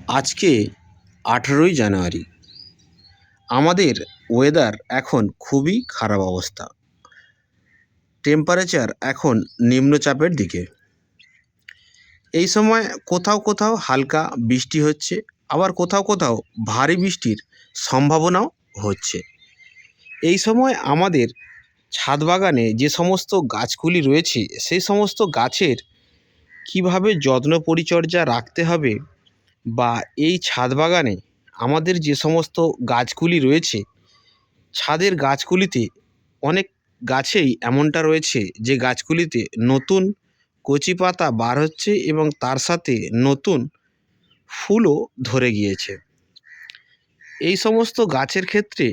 আজকে 18ই জানুয়ারি। আমাদের ওয়েদার এখন খুবই খারাপ অবস্থা। টেম্পারেচার এখন নিম্নচাপের দিকে। এই সময় কোথাও কোথাও হালকা বৃষ্টি হচ্ছে, আবার কোথাও কোথাও ভারী বৃষ্টির সম্ভাবনাও হচ্ছে। এই সময় আমাদের ছাদ বাগানে যে সমস্ত গাছগুলি রয়েছে সেই সমস্ত গাছের কিভাবে যত্ন পরিচর্যা রাখতে হবে, বা এই ছাদ বাগানে আমাদের যে সমস্ত গাছগুলি রয়েছে, ছাদের গাছগুলিতে অনেক গাছেই এমনটা রয়েছে যে গাছগুলিতে নতুন কচি পাতা বার হচ্ছে এবং তার সাথে নতুন ফুলও ধরে গিয়েছে। এই সমস্ত গাছের ক্ষেত্রে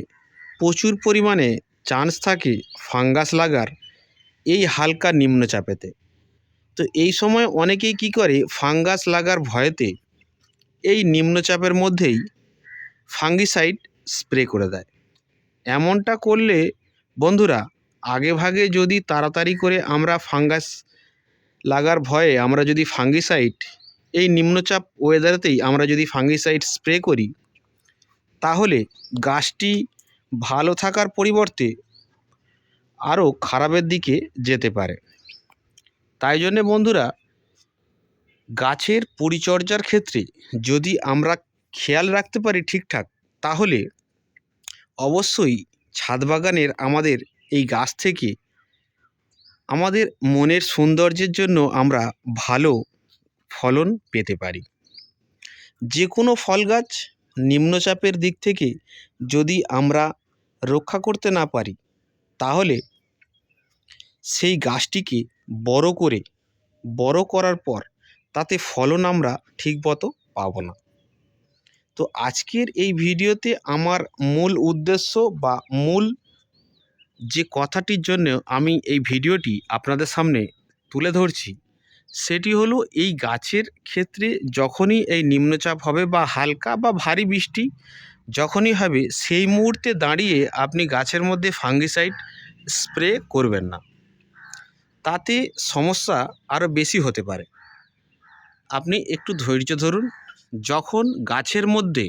প্রচুর পরিমাণে চান্স থাকে ফাঙ্গাস লাগার এই হালকা নিম্নচাপেতে। তো এই সময় অনেকেই কি করে, ফাঙ্গাস লাগার ভয়েতে এই নিম্নচাপের মধ্যেই ফাঙ্গিসাইড স্প্রে করে দেয়। এমনটা করলে বন্ধুরা, আগে ভাগে যদি তাড়াতাড়ি করে আমরা ফাঙ্গাস লাগার ভয়ে আমরা যদি ফাঙ্গিসাইড এই নিম্নচাপ ওয়েদারেতেই আমরা যদি ফাঙ্গিসাইড স্প্রে করি, তাহলে গাছটি ভালো থাকার পরিবর্তে আরও খারাপের দিকে যেতে পারে। তাই জন্যে বন্ধুরা, গাছের পরিচর্যার ক্ষেত্রে যদি আমরা খেয়াল রাখতে পারি ঠিকঠাক, তাহলে অবশ্যই ছাদ বাগানের আমাদের এই গাছ থেকে আমাদের মনের সৌন্দর্যের জন্য আমরা ভালো ফলন পেতে পারি। যে কোনো ফল গাছ নিম্নচাপের দিক থেকে যদি আমরা রক্ষা করতে না পারি, তাহলে সেই গাছটিকে বড় করার পর তাতে ফলন আমরা ঠিকমতো পাবো না। তো আজকের এই ভিডিওতে আমার মূল উদ্দেশ্য বা মূল যে কথাটির জন্য আমি এই ভিডিওটি আপনাদের সামনে তুলে ধরছি, সেটি হলো এই গাছের ক্ষেত্রে যখনই এই নিম্নচাপ হবে বা হালকা বা ভারী বৃষ্টি যখনই হবে, সেই মুহূর্তে দাঁড়িয়ে আপনি গাছের মধ্যে ফাঙ্গিসাইড স্প্রে করবেন না। তাতে সমস্যা আরও বেশি হতে পারে। আপনি একটু ধৈর্য ধরুন। যখন গাছের মধ্যে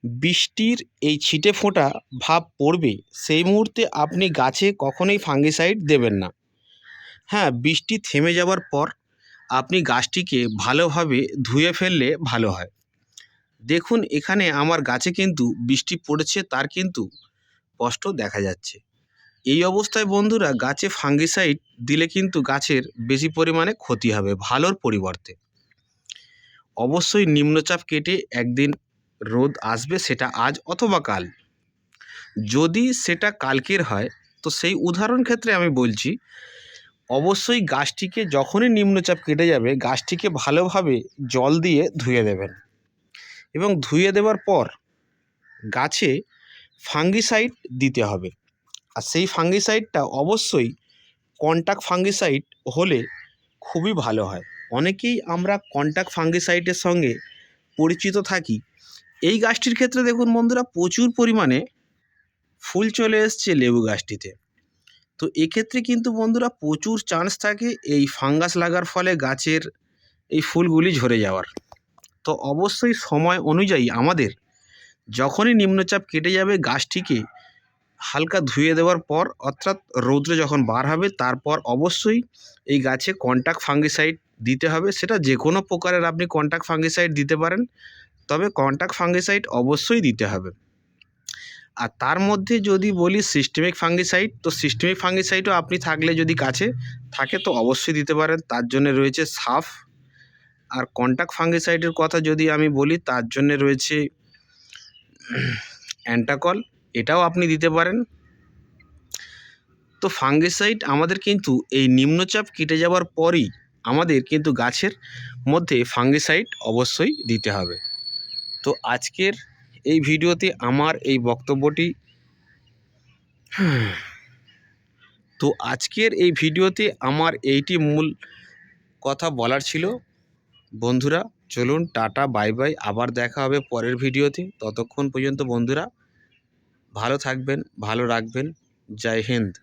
বৃষ্টির এই ছিটে ফোঁটা ভাব পড়বে, সেই মুহূর্তে আপনি গাছে কখনোই ফাঙ্গিসাইড দেবেন না। হ্যাঁ, বৃষ্টি থেমে যাওয়ার পর আপনি গাছটিকে ভালোভাবে ধুয়ে ফেললে ভালো হয়। দেখুন, এখানে আমার গাছে কিন্তু বৃষ্টি পড়েছে, তার কিন্তু স্পষ্ট দেখা যাচ্ছে। এই অবস্থায় বন্ধুরা, গাছে ফাঙ্গিসাইড দিলে কিন্তু গাছের বেশি পরিমাণে ক্ষতি হবে ভালোর পরিবর্তে। অবশ্যই নিম্নচাপ কেটে একদিন রোদ আসবে, সেটা আজ অথবা কাল। যদি সেটা কালকের হয়, তো সেই উদাহরণ ক্ষেত্রে আমি বলছি, অবশ্যই গাছটিকে যখনই নিম্নচাপ কেটে যাবে, গাছটিকে ভালোভাবে জল দিয়ে ধুয়ে দেবেন এবং ধুয়ে দেওয়ার পর গাছে ফাঙ্গিসাইড দিতে হবে। আর সেই ফাঙ্গিসাইডটা অবশ্যই কন্টাক্ট ফাঙ্গিসাইড হলে খুবই ভালো হয়। অনেকেই আমরা কন্টাক্ট ফাঙ্গিসাইডের সঙ্গে পরিচিত থাকি। এই গাছটির ক্ষেত্রে দেখুন বন্ধুরা, প্রচুর পরিমাণে ফুল চলে এসছে লেবু গাছটিতে। তো এক্ষেত্রে কিন্তু বন্ধুরা প্রচুর চান্স থাকে এই ফাঙ্গাস লাগার ফলে গাছের এই ফুলগুলি ঝরে যাওয়ার। তো অবশ্যই সময় অনুযায়ী আমাদের যখনই নিম্নচাপ কেটে যাবে, গাছটিকে হালকা ধুয়ে দেওয়ার পর, অর্থাৎ রৌদ্রে যখন বার হবে, তারপর অবশ্যই এই গাছে কন্টাক্ট ফাঙ্গিসাইড দিতে হবে। সেটা যে কোনো প্রকারের আপনি কন্টাক্ট ফাঙ্গিসাইড দিতে পারেন, তবে কন্টাক্ট ফাঙ্গিসাইড অবশ্যই দিতে হবে। আর তার মধ্যে যদি বলি সিস্টেমিক ফাঙ্গিসাইড, তো সিস্টেমিক ফাঙ্গিসাইডও আপনি থাকলে যদি কাছে থাকে তো অবশ্যই দিতে পারেন। তার জন্য রয়েছে সাফ। আর কন্টাক্ট ফাঙ্গিসাইডের কথা যদি আমি বলি, তার জন্য রয়েছে অ্যান্টাকল, এটাও আপনি দিতে পারেন। তো ফাঙ্গিসাইড আমাদের কিন্তু এই নিম্নচাপ কেটে যাওয়ার পরই আমাদের কিন্তু গাছের মধ্যে ফাঙ্গিসাইড অবশ্যই দিতে হবে। তো আজকের এই ভিডিওতে আমার এই বক্তব্যটি আমার এইটি মূল কথা বলার ছিল। বন্ধুরা চলুন, টাটা, বাই বাই। আবার দেখা হবে পরের ভিডিওতে। ততক্ষণ পর্যন্ত বন্ধুরা ভালো থাকবেন, ভালো রাখবেন। জয় হিন্দ।